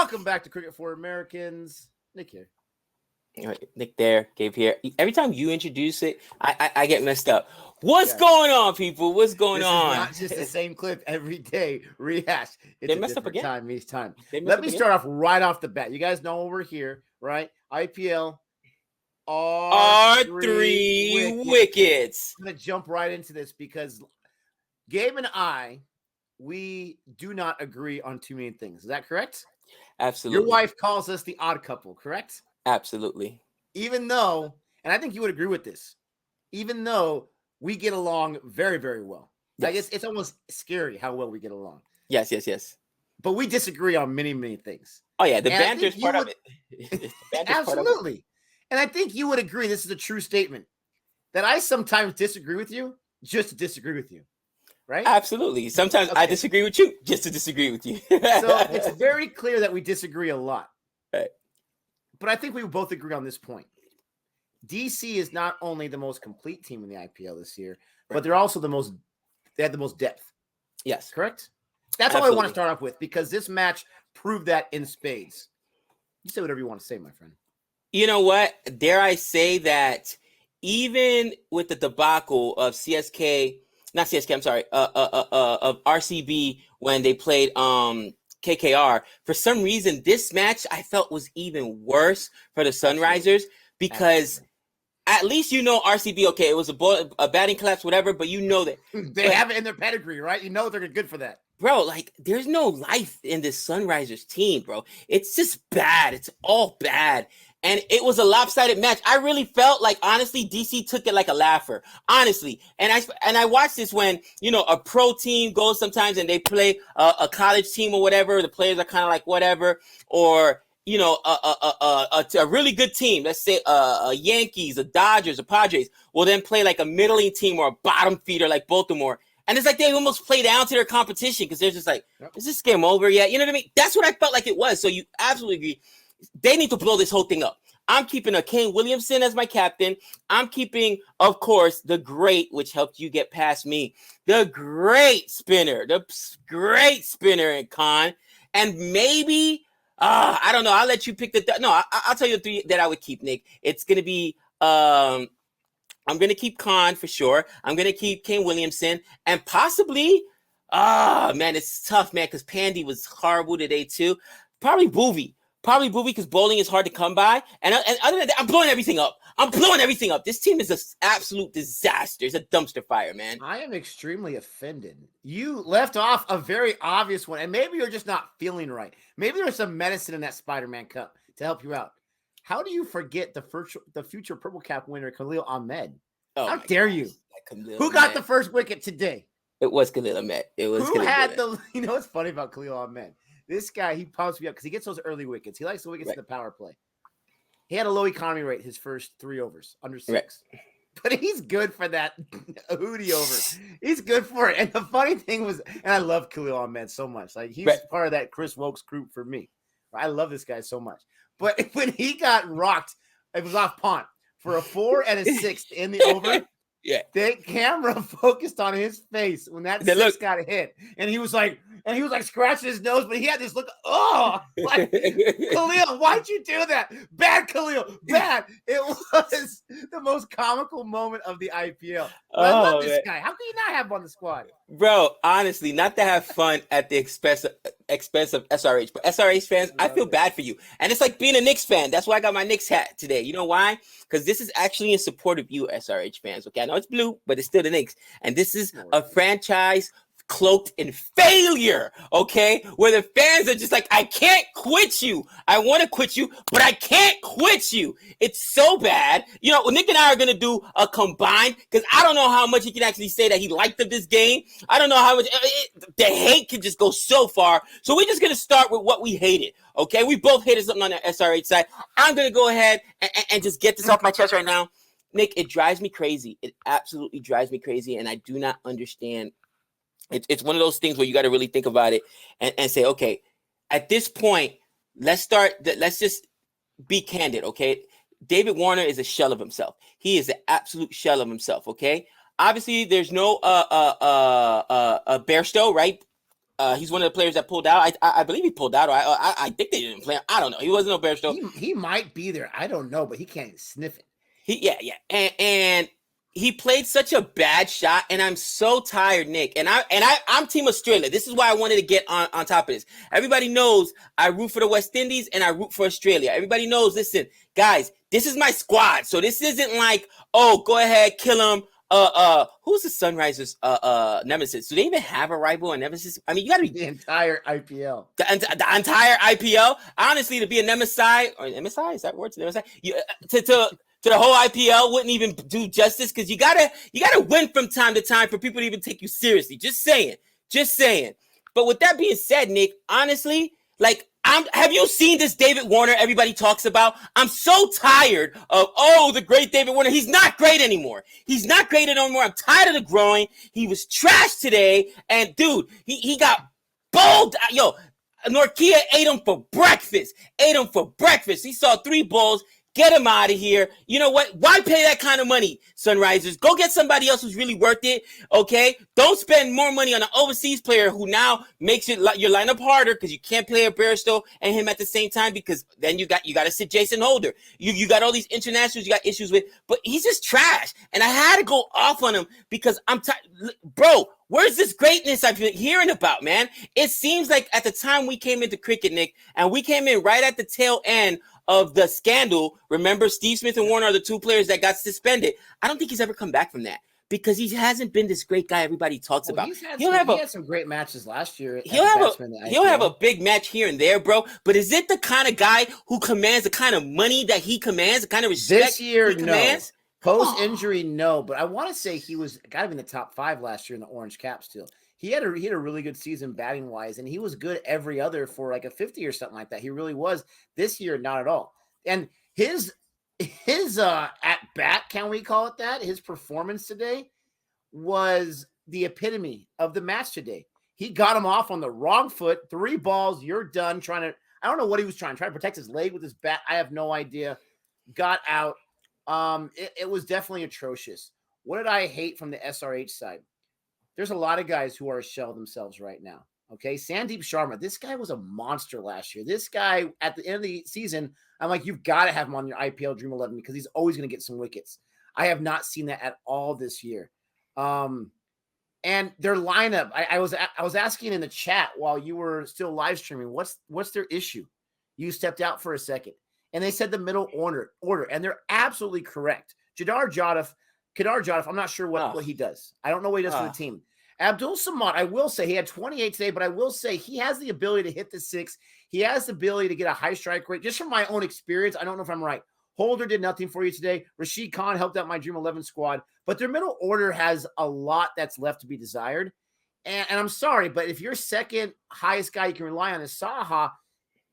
Welcome back to Cricket for Americans. Nick here. Nick there, Gabe here. Every time you introduce it, I get messed up. What's going on, people? What's going on? It's not just the same clip every day. Rehash. It's They messed up again. Time each time. Let me start off right off the bat. You guys know we're here, right? IPL. R3 wickets. I'm going to jump right into this because Gabe and I, we do not agree on too many things. Is that correct? Absolutely. Your wife calls us the odd couple, correct? Absolutely. Even though, and I think you would agree with this, even though we get along very, very well. Yes. I guess it's almost scary how well we get along. Yes. But we disagree on many, many things. Oh, yeah. The banter is part of it. Absolutely. And I think you would agree this is a true statement that I sometimes disagree with you just to disagree with you. Right? Absolutely. Sometimes I disagree with you just to disagree with you. So it's very clear that we disagree a lot. Right. But I think we both agree on this point. DC is not only the most complete team in the IPL this year, but they're also they had the most depth. Yes. Correct? That's all I want to start off with because this match proved that in spades. You say whatever you want to say, my friend. You know what? Dare I say that even with the debacle of of RCB when they played KKR, for some reason this match I felt was even worse for the Sunrisers because at least RCB, okay, it was a batting collapse, whatever, but that they have it in their pedigree, right? They're good for that. Bro, like there's no life in this Sunrisers team, bro. It's just bad. It's all bad. And it was a lopsided match. I really felt like, honestly, DC took it like a laugher, honestly. And I watched this when, a pro team goes sometimes and they play a college team or whatever. The players are kind of like whatever. Or, a really good team, let's say a Yankees, a Dodgers, a Padres, will then play like a middling team or a bottom feeder like Baltimore. And it's like they almost play down to their competition because they're just like, is this game over yet? You know what I mean? That's what I felt like it was. So you absolutely agree. They need to blow this whole thing up. I'm keeping a Kane Williamson as my captain. I'm keeping, of course, the great, which helped you get past me, the great spinner in Khan. And maybe, I don't know. I'll let you pick I'll tell you the three that I would keep, Nick. It's going to be, I'm going to keep Khan for sure. I'm going to keep Kane Williamson and possibly, man, it's tough, man, because Pandy was horrible today too. Probably Boovie because bowling is hard to come by. And other than that, I'm blowing everything up. This team is an absolute disaster. It's a dumpster fire, man. I am extremely offended. You left off a very obvious one, and maybe you're just not feeling right. Maybe there's some medicine in that Spider-Man cup to help you out. How do you forget the future Purple Cap winner, Khalil Ahmed? How dare you? Who got the first wicket today? It was Khalil Ahmed. What's funny about Khalil Ahmed? This guy, he pumps me up because he gets those early wickets. He likes the wickets in the power play. He had a low economy rate his first 3 overs, under 6. Right. But he's good for that Hootie over. He's good for it. And the funny thing was, and I love Khalil Ahmed so much. Like, he's part of that Chris Wokes group for me. I love this guy so much. But when he got rocked, it was off punt for a 4 and a 6 in the over. Yeah, the camera focused on his face when that 6 got hit, and he was like scratching his nose, but he had this look. Oh, like Khalil, why'd you do that? Bad, Khalil, bad. It was the most comical moment of the IPL. I love this guy. How can you not have him on the squad, bro? Honestly, not to have fun at the expense of SRH, but SRH fans, I feel bad for you. And it's like being a Knicks fan. That's why I got my Knicks hat today. You know why? Because this is actually in support of you, SRH fans. Okay, I know it's blue, but it's still the Knicks, and this is a franchise cloaked in failure, okay? Where the fans are just like, I can't quit you. I want to quit you, but I can't quit you. It's so bad. Nick and I are going to do a combined, because I don't know how much he can actually say that he liked of this game. I don't know how much. The hate can just go so far. So we're just going to start with what we hated, okay? We both hated something on the SRH side. I'm going to go ahead and just get this off my chest right now. Nick, it drives me crazy. It absolutely drives me crazy, and I do not understand. It's one of those things where you got to really think about it and say, okay, at this point, let's just be candid, okay? David Warner is a shell of himself. He is an absolute shell of himself, okay? Obviously, there's no Bairstow, right? He's one of the players that pulled out. I believe he pulled out. Or I think they didn't play him. I don't know. He wasn't no Bairstow. He might be there. I don't know, but he can't sniff it. Yeah. And he played such a bad shot, and I'm so tired, Nick. And I'm Team Australia. This is why I wanted to get on top of this. Everybody knows I root for the West Indies and I root for Australia. Everybody knows, listen, guys, this is my squad. So this isn't like, oh, go ahead, kill him. Who's the Sunrisers nemesis? Do they even have a rival and nemesis? I mean, you gotta be the entire IPL. The entire IPL. Honestly, to be a nemesis, or nemesis, is that word? To the whole IPL wouldn't even do justice, because you gotta win from time to time for people to even take you seriously. Just saying. But with that being said, Nick, honestly, like, have you seen this David Warner everybody talks about? I'm so tired of, the great David Warner. He's not great anymore. I'm tired of the groin. He was trash today. And dude, he got bowled. Yo, Norkia ate him for breakfast. He saw 3 balls. Get him out of here. You know what? Why pay that kind of money, Sunrisers? Go get somebody else who's really worth it, okay? Don't spend more money on an overseas player who now makes your lineup harder, because you can't play a Bairstow and him at the same time, because then you got to sit Jason Holder. You got all these internationals you got issues with, but he's just trash. And I had to go off on him because I'm tired. Bro, where's this greatness I've been hearing about, man? It seems like at the time we came into cricket, Nick, and we came in right at the tail end of the scandal. Remember, Steve Smith and Warner are the 2 players that got suspended. I don't think he's ever come back from that, because he hasn't been this great guy everybody talks about. He had some great matches last year. He'll have a big match here and there, bro. But is it the kind of guy who commands the kind of money that he commands, the kind of respect this year? he commands? No. Post-injury, no. But I want to say he got to be in the top 5 last year in the Orange Cap still. He had a really good season batting wise, and he was good every other for like a 50 or something like that. He really was. This year, not at all. And his at bat, can we call it that? His performance today was the epitome of the match today. He got him off on the wrong foot. 3 balls, you're done. I don't know what he was trying to protect his leg with his bat. I have no idea. Got out. It was definitely atrocious. What did I hate from the SRH side? There's a lot of guys who are a shell themselves right now. Okay, Sandeep Sharma, this guy was a monster last year. This guy, at the end of the season, I'm like, you've got to have him on your IPL Dream 11 because he's always going to get some wickets. I have not seen that at all this year. And their lineup, I was asking in the chat while you were still live streaming, what's their issue? You stepped out for a second, and they said the middle order, and they're absolutely correct. Kedar Jadhav, I'm not sure what he does. I don't know what he does for the team. Abdul Samad, I will say he had 28 today, but I will say he has the ability to hit the 6. He has the ability to get a high strike rate. Just from my own experience, I don't know if I'm right. Holder did nothing for you today. Rashid Khan helped out my Dream 11 squad, but their middle order has a lot that's left to be desired. And I'm sorry, but if your second highest guy you can rely on is Saha,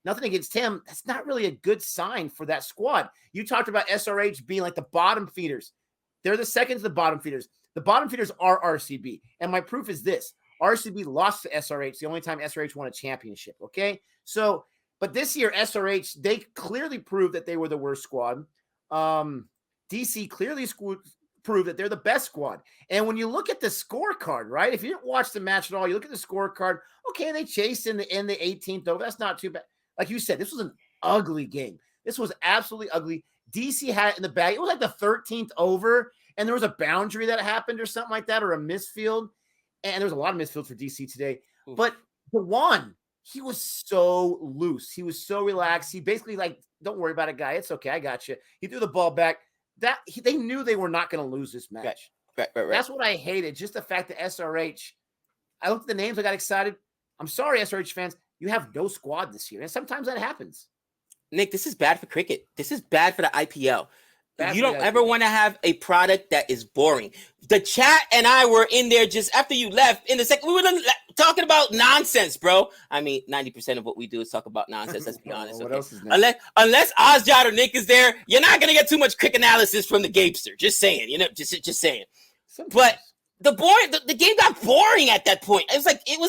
nothing against him, that's not really a good sign for that squad. You talked about SRH being like the bottom feeders. They're the second to the bottom feeders. The bottom feeders are RCB. And my proof is this. RCB lost to SRH the only time SRH won a championship, okay? So, but this year, SRH, they clearly proved that they were the worst squad. DC clearly proved that they're the best squad. And when you look at the scorecard, right, if you didn't watch the match at all, you look at the scorecard, okay, they chased in the 18th over. That's not too bad. Like you said, this was an ugly game. This was absolutely ugly. DC had it in the bag. It was like the 13th over, and there was a boundary that happened or something like that, or a misfield. And there was a lot of misfields for DC today. Oof. But the one, he was so loose. He was so relaxed. He basically like, don't worry about it, guy. It's okay. I got you. He threw the ball back. They knew they were not going to lose this match. Right. That's what I hated. Just the fact that SRH, I looked at the names. I got excited. I'm sorry, SRH fans. You have no squad this year. And sometimes that happens. Nick, this is bad for cricket. This is bad for the IPL. You don't ever want to have a product that is boring. The chat and I were in there just after you left in the second. We were talking about nonsense, bro. I mean, 90% of what we do is talk about nonsense. Let's be honest. What Okay? else is next? Unless Ozjad or Nick is there, you're not gonna get too much cricket analysis from the Gapester. Just saying, just saying. Sometimes. But the game got boring at that point. It was like it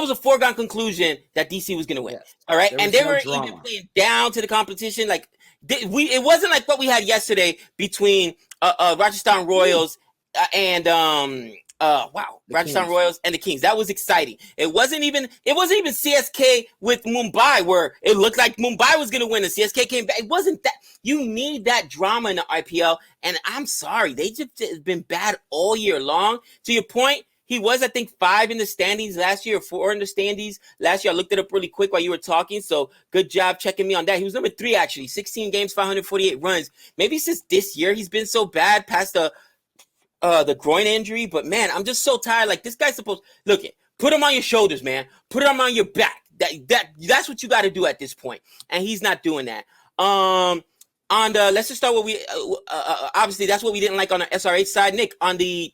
was a foregone conclusion that DC was gonna win. Yes. All right, and they no were drama. even playing down to the competition. Like it wasn't like what we had yesterday between Rajasthan Royals and Rajasthan Royals and the Kings. That was exciting. It wasn't even CSK with Mumbai where it looked like Mumbai was going to win and CSK came back. It wasn't that. You need that drama in the IPL, and I'm sorry, they just been bad all year long. To your point, he was, I think, 5 in the standings last year, 4 in the standings last year. I looked it up really quick while you were talking, so good job checking me on that. He was number 3, actually, 16 games, 548 runs. Maybe since this year he's been so bad past the groin injury, but man, I'm just so tired. Like, this guy's supposed put him on your shoulders, man. Put him on your back. That's what you got to do at this point, and he's not doing that. Let's just start with obviously that's what we didn't like on the SRH side. Nick, on the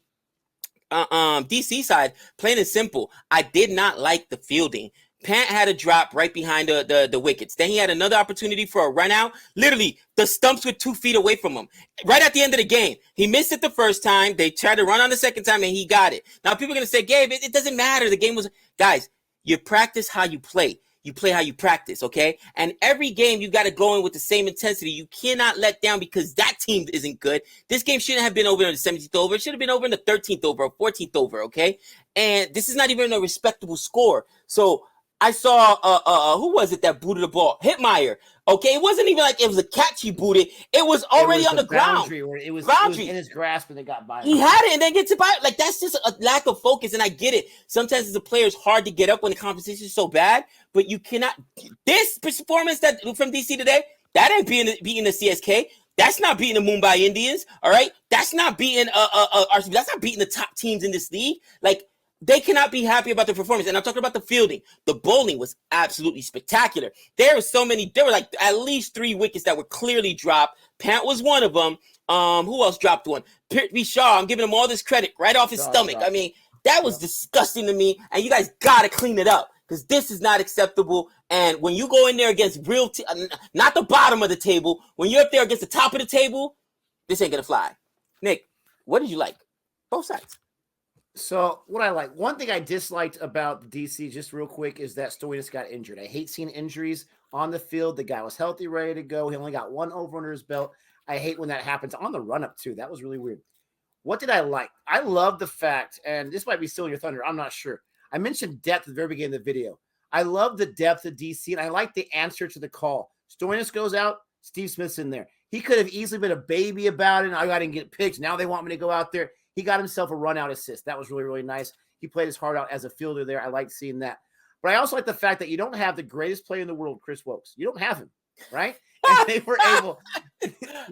DC side, plain and simple, I did not like the fielding. Pant had a drop right behind the wickets. Then he had another opportunity for a run out. Literally, the stumps were 2 feet away from him. Right at the end of the game. He missed it the first time. They tried to run on the second time, and he got it. Now, people are going to say, Gabe, it doesn't matter. The game was... Guys, you practice how you play. You play how you practice, okay? And every game, you got to go in with the same intensity. You cannot let down because that team isn't good. This game shouldn't have been over in the 17th over. It should have been over in the 13th over or 14th over, okay? And this is not even a respectable score. So I saw, who was it that booted the ball? Hitmeyer, okay? It wasn't even like it was a catch he booted. It was already on the ground. It was in his grasp and it got by him. He had it and then gets it by. Like, that's just a lack of focus, and I get it. Sometimes as a player, it's hard to get up when the competition is so bad, but you cannot. This performance that from DC today, that ain't beating the CSK. That's not beating the Mumbai Indians, all right? That's not beating RCB. That's not beating the top teams in this league. Like, they cannot be happy about the performance. And I'm talking about the fielding. The bowling was absolutely spectacular. There were like at least 3 wickets that were clearly dropped. Pant was one of them. Who else dropped one? Prithvi Shaw, I'm giving him all this credit right off his stomach. I mean, that was disgusting to me. And you guys got to clean it up because this is not acceptable. And when you go in there against not the bottom of the table, when you're up there against the top of the table, this ain't going to fly. Nick, what did you like? Both sides. So what I like, one thing I disliked about DC, just real quick, is that Stoinis got injured. I hate seeing injuries on the field. The guy was healthy, ready to go. He only got 1 over under his belt. I hate when that happens on the run-up, too. That was really weird. What did I like? I love the fact, and this might be stealing your thunder, I'm not sure. I mentioned depth at the very beginning of the video. I love the depth of DC, and I like the answer to the call. Stoinis goes out, Steve Smith's in there. He could have easily been a baby about it. I got to get picked. Now they want me to go out there. He got himself a run-out assist. That was really, really nice. He played his heart out as a fielder there. I like seeing that. But I also like the fact that you don't have the greatest player in the world, Chris Wokes. You don't have him, right? And they were able.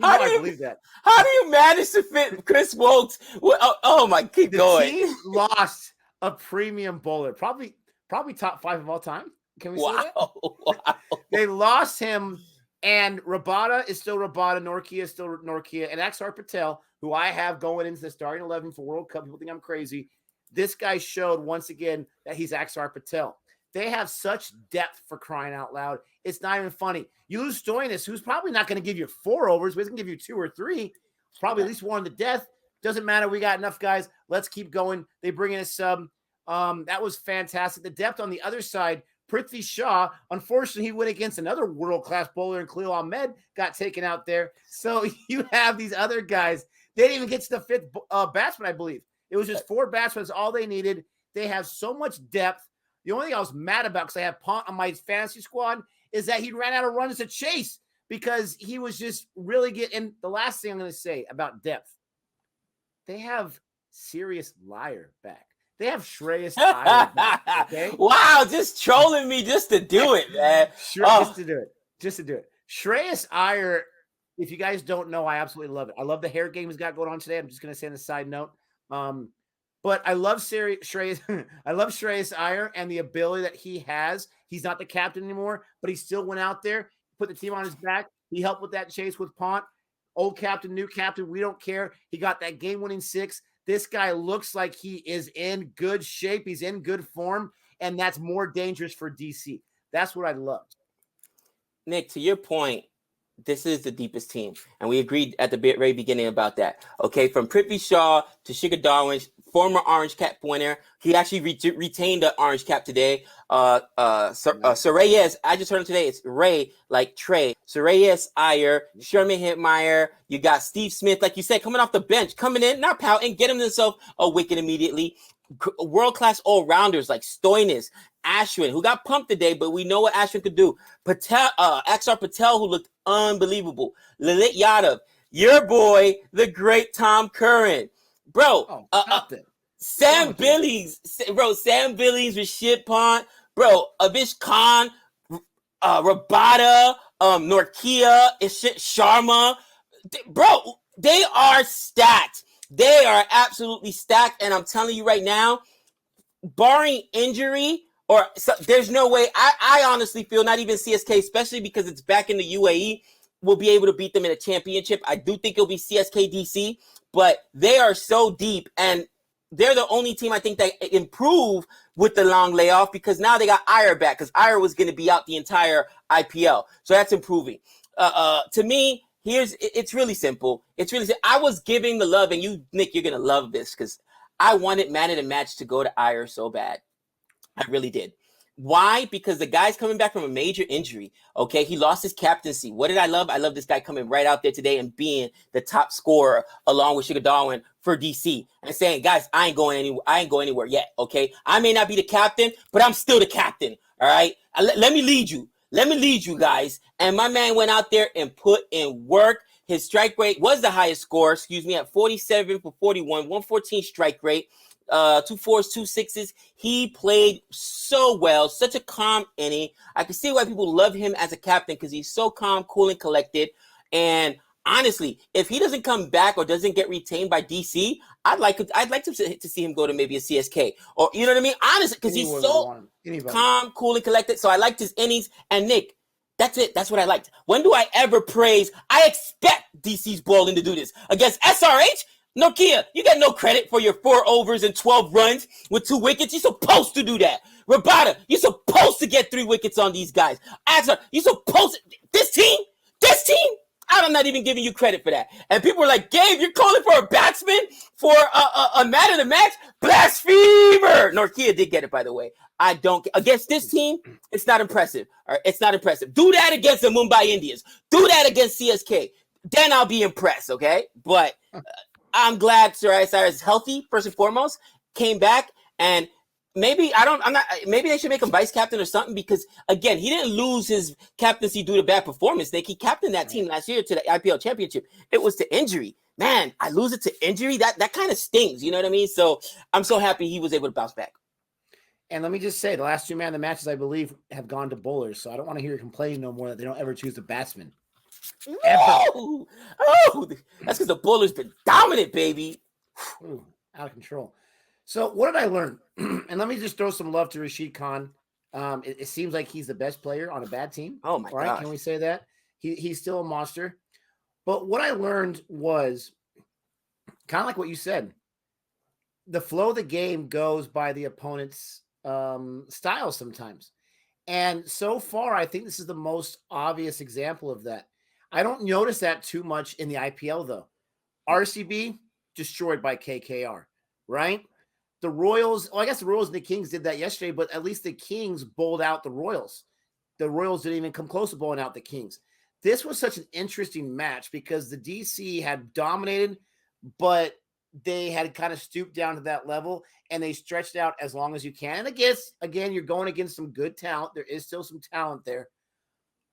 I believe that. How do you manage to fit Chris Wokes? Oh my, keep going. The team lost a premium bowler, probably top 5 of all time. Can we say that? Wow. They lost him, and Rabada is still Rabada. Norkia is still Norkia, and Axar Patel, who I have going into the starting 11 for World Cup. People think I'm crazy. This guy showed once again that he's Axar Patel. They have such depth, for crying out loud. It's not even funny. You lose Stoinis, who's probably not going to give you 4 overs, but he's going to give you 2 or 3, probably at least 1 to death. Doesn't matter. We got enough guys. Let's keep going. They bring in a sub. That was fantastic. The depth on the other side, Prithvi Shaw, unfortunately, he went against another world-class bowler, and Khalil Ahmed got taken out there. So you have these other guys. They didn't even get to the 5th batsman, I believe. It was just 4 batsmen. That's all they needed. They have so much depth. The only thing I was mad about, because I have Pont on my fantasy squad, is that he ran out of runs to chase because he was just really getting. The last thing I'm going to say about depth, they have Sirius Liar back. They have Shreyas Iyer back, okay? Wow, just trolling me just to do it, man. Just to do it. Shreyas Iyer, if you guys don't know, I absolutely love it. I love the hair game he's got going on today. I'm just going to say on a side note. But I love Shreyas. I love Shreyas Iyer and the ability that he has. He's not the captain anymore, but he still went out there, put the team on his back. He helped with that chase with Pont. Old captain, new captain, we don't care. He got that game-winning 6. This guy looks like he is in good shape. He's in good form, and that's more dangerous for DC. That's what I love. Nick, to your point, this is the deepest team, and we agreed at the very beginning about that. Okay, from Prithvi Shaw to Shikhar Dhawan, former Orange Cap winner. He actually retained the Orange Cap today. Sorayes, I just heard him today. It's Ray, like Trey. Sorayes Iyer, Sherman Hitmeyer. You got Steve Smith, like you said, coming off the bench, coming in, not pouting, get himself a wicket immediately. World-class all-rounders like Stoinis, Ashwin, who got pumped today, but we know what Ashwin could do. Axar Patel, who looked unbelievable. Lalit Yadav, your boy, the great Tom Curran. Bro, Sam Billings, Sam Billings, Rashid Pant, bro, Avish Khan, Rabada, Norkia, Ishit Sharma. Bro, they are stacked. They are absolutely stacked, and I'm telling you right now, barring injury, there's no way. I honestly feel not even CSK, especially because it's back in the UAE, will be able to beat them in a championship. I do think it'll be CSK DC, but they are so deep, and they're the only team I think that improve with the long layoff because now they got Iyer back because Iyer was going to be out the entire IPL, so that's improving. To me, it's really simple. I was giving the love, and you, Nick, you're gonna love this because I wanted man of the match to go to Iyer so bad. I really did. Why? Because the guy's coming back from a major injury. Okay, he lost his captaincy. What did I love? I love this guy coming right out there today and being the top scorer along with Shiga Darwin for DC and saying, guys, I ain't going anywhere yet. Okay, I may not be the captain, but I'm still the captain. All right, let me lead you. Let me lead you guys. And my man went out there and put in work. His strike rate was the highest score, at 47 for 41, 114 strike rate, 2 fours, 2 sixes. He played so well, such a calm inning. I can see why people love him as a captain because he's so calm, cool, and collected. And honestly, if he doesn't come back or doesn't get retained by DC, I'd like to see him go to maybe a CSK or you know what I mean. Honestly, because he's so calm, cool, and collected. So I liked his innings. And Nick, that's it. That's what I liked. When do I ever praise? I expect DC's bowling to do this against SRH. Nokia, you got no credit for your 4 overs and 12 runs with 2 wickets. You're supposed to do that. Rabada, you're supposed to get 3 wickets on these guys. Axar, you're supposed to. This team. I'm not even giving you credit for that. And people were like, Gabe, you're calling for a batsman for a man of the match? Blasphemer! Norkia did get it, by the way. I don't. Against this team, it's not impressive. All right, it's not impressive. Do that against the Mumbai Indians. Do that against CSK. Then I'll be impressed, okay? But I'm glad Sorayes Iyer is healthy, first and foremost, came back, and maybe they should make him vice captain or something because again, he didn't lose his captaincy due to bad performance. He captained that team last year to the IPL championship. It was to injury. Man, I lose it to injury. That kind of stings. You know what I mean? So I'm so happy he was able to bounce back. And let me just say, the last 2 man of the matches, I believe, have gone to bowlers. So I don't want to hear you complain no more that they don't ever choose the batsman. Oh, that's because the bowler's been dominant, baby. Ooh, out of control. So what did I learn? And let me just throw some love to Rashid Khan. It seems like he's the best player on a bad team. Oh my god! Can we say that? He's still a monster. But what I learned was kind of like what you said. The flow of the game goes by the opponent's style sometimes. And so far, I think this is the most obvious example of that. I don't notice that too much in the IPL, though. RCB, destroyed by KKR, right? The Royals, I guess the Royals and the Kings did that yesterday, but at least the Kings bowled out the Royals. The Royals didn't even come close to bowling out the Kings. This was such an interesting match because the DC had dominated, but they had kind of stooped down to that level, and they stretched out as long as you can. And again, you're going against some good talent. There is still some talent there.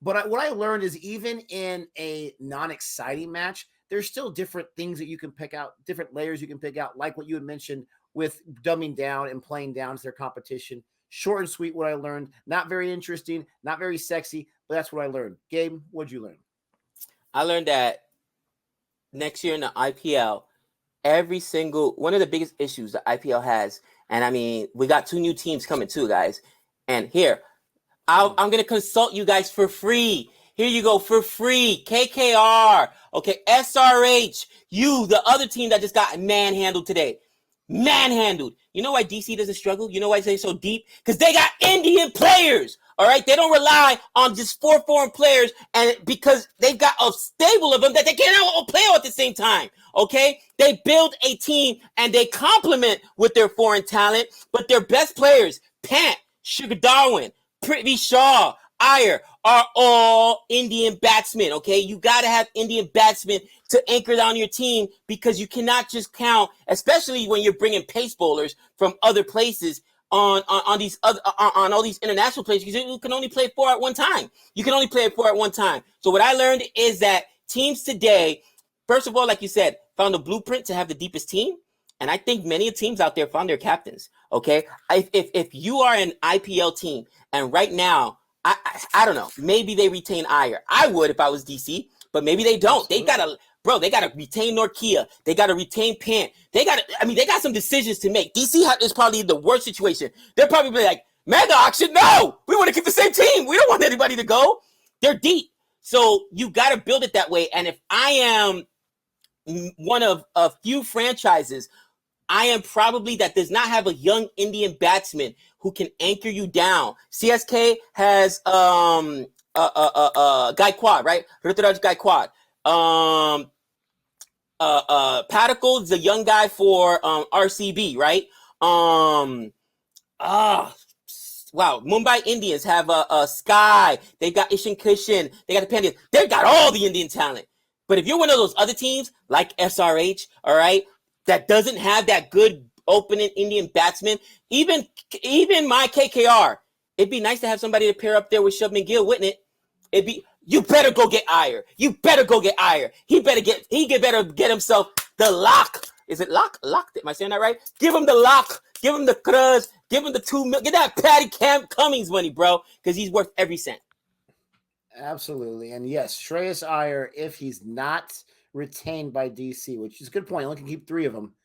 But what I learned is even in a non-exciting match, there's still different things that you can pick out, different layers you can pick out, like what you had mentioned with dumbing down and playing down to their competition. Short and sweet, what I learned. Not very interesting, not very sexy, but that's what I learned. Gabe, what'd you learn? I learned that next year in the IPL, one of the biggest issues the IPL has, and I mean, we got 2 new teams coming too, guys. And here, I'm going to consult you guys for free. Here you go, for free. KKR, okay, SRH, the other team that just got manhandled today. Manhandled. You know why DC doesn't struggle? You know why they're so deep? Because they got Indian players. All right, they don't rely on just 4 foreign players, and because they've got a stable of them that they can't all play at the same time. Okay, they build a team and they complement with their foreign talent, but their best players, Pant, Sugar Darwin, Prithvi Shaw, Iyer, are all Indian batsmen. Okay, you got to have Indian batsmen to anchor down your team because you cannot just count, especially when you're bringing pace bowlers from other places on all these international players, because you can only play 4 at one time. You can only play 4 at one time. So what I learned is that teams today, first of all, like you said, found a blueprint to have the deepest team. And I think many teams out there found their captains. Okay. If you are an IPL team and right now, I don't know, maybe they retain Iyer. I would if I was DC, but maybe they don't. Absolutely. They gotta retain Norkia. They gotta retain Pant. They got some decisions to make. DC is probably the worst situation. They're probably like, mega auction. No, we want to keep the same team. We don't want anybody to go. They're deep. So you got to build it that way. And if I am one of a few franchises, I am probably that does not have a young Indian batsman who can anchor you down. CSK has Gaikwad, right? Ruturaj Gaikwad. Padikkal is the young guy for RCB, right? Wow. Mumbai Indians have a Sky. They got Ishan Kishan. They got the Pandians. They've got all the Indian talent. But if you're one of those other teams like SRH, all right, that doesn't have that good opening Indian batsman, even my KKR, it'd be nice to have somebody to pair up there with Shubman Gill, wouldn't it? You better go get Iyer. You better go get Iyer. He better get himself the lock. Is it lock? Lock? Am I saying that right? Give him the lock. Give him the cruz. Give him the $2 million. Get that Patty Cummings money, bro, because he's worth every cent. Absolutely. And yes, Shreyas Iyer, if he's not retained by DC, which is a good point, only can keep 3 of them,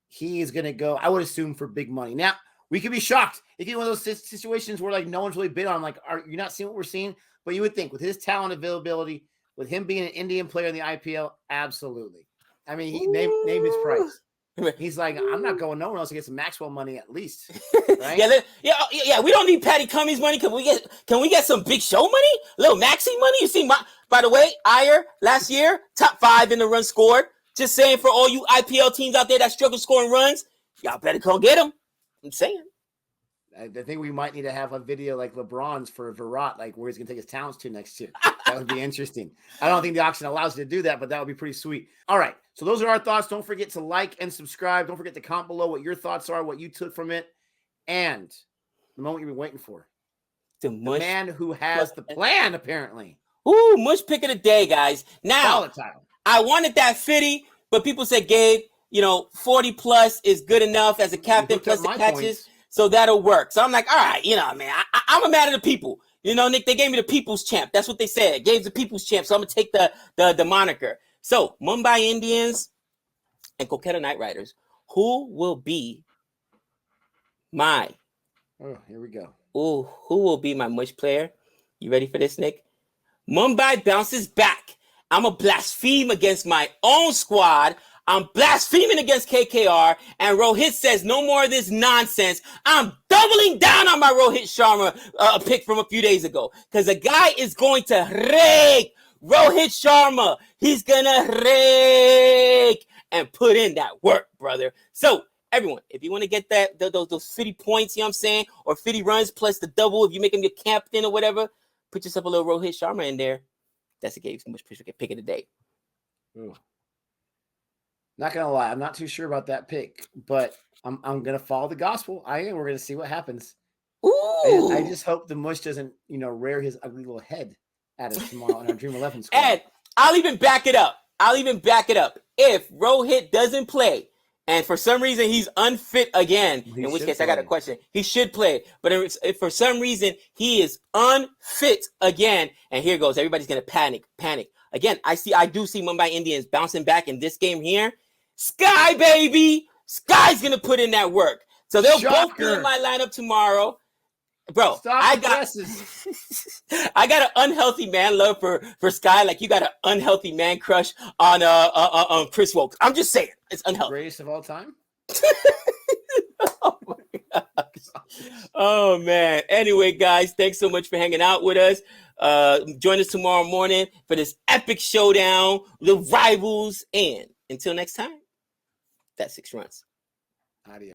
he is going to go, I would assume, for big money. Now, we could be shocked. It could be one of those situations where like no one's really bid on. Like, are you not seeing what we're seeing? But you would think with his talent availability, with him being an Indian player in the IPL, absolutely. I mean, he named his price. He's like, I'm not going nowhere else to get some Maxwell money at least. Right? yeah. We don't need Patty Cummings money. Can we get some Big Show money? Little Maxi money? You see, by the way, Iyer last year, top 5 in the runs scored. Just saying for all you IPL teams out there that struggle scoring runs, y'all better go get him. I'm saying. I think we might need to have a video like LeBron's for Virat, like where he's going to take his talents to next year. That would be interesting. I don't think the auction allows you to do that, but that would be pretty sweet. All right. So those are our thoughts. Don't forget to like and subscribe. Don't forget to comment below what your thoughts are, what you took from it, and the moment you've been waiting for. The man who has the plan, apparently. Ooh, mush pick of the day, guys. Now, I wanted that 50, but people said, Gabe, 40 plus is good enough as a captain plus the catches. Points. So that'll work. So I'm like, all right, man, I'm a man of the people. Nick, they gave me the people's champ. That's what they said. Gabe's the people's champ. So I'm going to take the moniker. So Mumbai Indians and Kolkata Knight Riders, who will be my... Oh, here we go. Ooh, who will be my mush player? You ready for this, Nick? Mumbai bounces back. I'm a blaspheme against my own squad. I'm blaspheming against KKR, and Rohit says no more of this nonsense. I'm doubling down on my Rohit Sharma pick from a few days ago because the guy is going to rake. Rohit Sharma, he's going to rake and put in that work, brother. So, everyone, if you want to get those 50 points, you know what I'm saying, or 50 runs plus the double, if you make him your captain or whatever, put yourself a little Rohit Sharma in there. That's a game so much pick of the day. Ooh. Not gonna lie, I'm not too sure about that pick, but I'm gonna follow the gospel. We're gonna see what happens. Ooh. I just hope the mush doesn't, rear his ugly little head at us tomorrow in our Dream 11 squad. And I'll even back it up. If Rohit doesn't play, and for some reason he's unfit again, in which case I got a question. He should play, but if for some reason he is unfit again, and here goes, everybody's gonna panic. Again, I do see Mumbai Indians bouncing back in this game here. Sky, baby! Sky's going to put in that work. So they'll both be in my lineup tomorrow. Bro, I got an unhealthy man love for Sky, like you got an unhealthy man crush on Chris Woke. I'm just saying. It's unhealthy. Greatest of all time? Oh, my gosh. Oh man. Anyway, guys, thanks so much for hanging out with us. Join us tomorrow morning for this epic showdown, the rivals, and until next time, that's 6 runs. Adios.